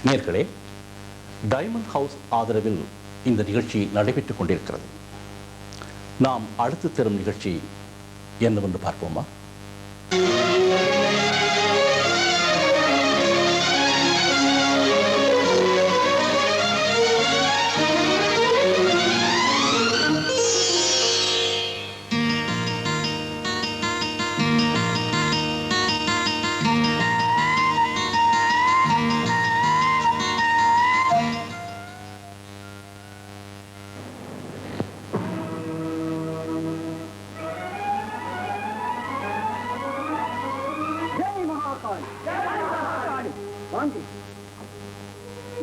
நேயர்களே, diamond house ஆதரவில் இந்த நிகழ்ச்சி நடைபெற்றுக் கொண்டிருக்கிறது. நாம் அடுத்து தரும் நிகழ்ச்சி என்னவென்று பார்ப்போமா?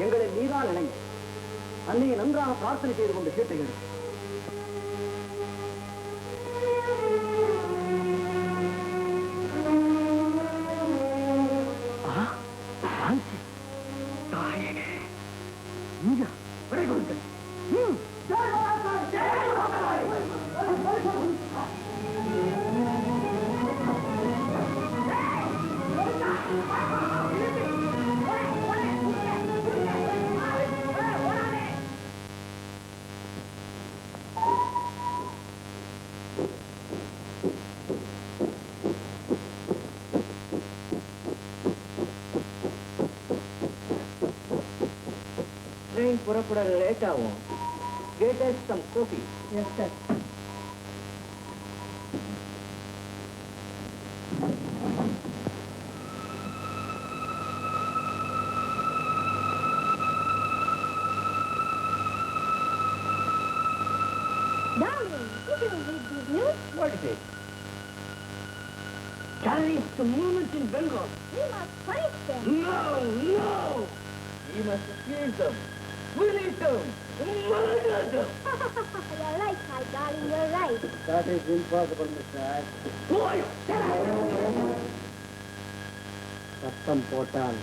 எங்களை நீதான் நினைங்க. அன்னையை நன்றாக பிரார்த்தனை செய்து கொண்டு சீட்டை எடு. ட்ரெயின் புறப்பட லேட் ஆகும். Get us some coffee. Yes, sir. Darling, you didn't read these news? What is it? Terrorist movement in Bengal. We must fight them. No, no! We must seize them. We need them. Murder them. You're right, my darling, you're right. That is impossible, Mr. Ash. Boy, சத்தம் போட்டால்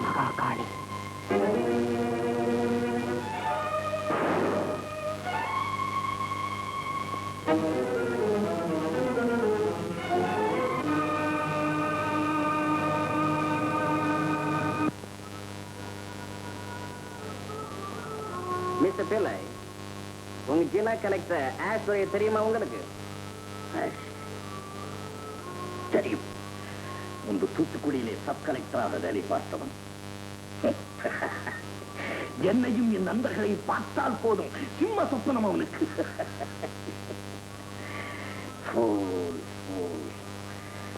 Mahakali. Mister பிள்ளை, உங்க ஜில்லா collector ஆஷ்வரிய தெரியுமா உங்களுக்கு? தெரியும். முன்பு தூத்துக்குடியிலே sub கலெக்டராக வேலை பார்த்தவன். என்னையும் என் நண்பர்களை பார்த்தால் போதும், சிம்ம சொப்பனம் அவனுக்கு.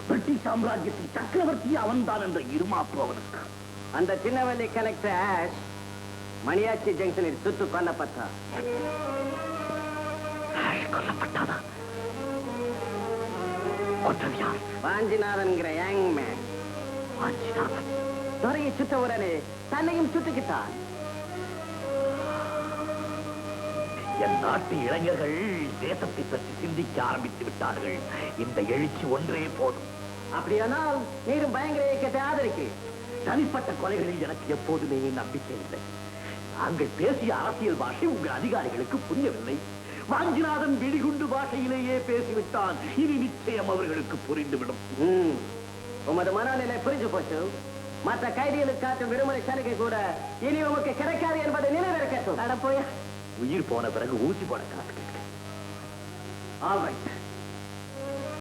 பிரிட்டிஷ் சாம்ராஜ்யத்தின் சக்கரவர்த்தி அவன்தான் என்ற இருமாப்பு அவனுக்கு. அந்த சின்னவள்ளி கலெக்டர் ஆஷ் மணியாச்சி ஜங்ஷனில் சுட்டு கொல்லப்பட்டார். கொல்லப்பட்டானா? கொண்டது யார்? வாஞ்சிநாதன்கிற யங் மேன். வாஞ்சிநாதன் துறையை சுட்ட உடனே தன்னையும் சுட்டுக்கிட்டான். என் நாட்டு இளைஞர்கள் தேசத்தை பற்றி சிந்திக்க ஆரம்பித்து விட்டார்கள். இந்த எழுச்சி ஒன்றே போதும். அப்படியானால் நீரும் பயங்கர இயக்கத்தை ஆதரிக்கிறேன். தனிப்பட்ட கொலைகளில் எனக்கு எப்போதுமே நம்பிக்கை இல்லை. நாங்கள் பேசிய அரசியல் பாஷை உங்கள் அதிகாரிகளுக்கு புரியவில்லை. வாஞ்சிநாதன் வெடிகுண்டு பாஷையிலேயே பேசிவிட்டான். இனி நிச்சயம் அவர்களுக்கு புரிந்துவிடும். உமது மனநிலை புரிஞ்சு போச்சு. மற்ற கைதிகளுக்கு காட்டும் விடுமுறை சலுகை கூட இனி உமக்கு கிடைக்காது என்பதை நினைவிருக்கட்டும். உயிர் போன பிறகு ஊசி போட காத்துக்கிட்டு.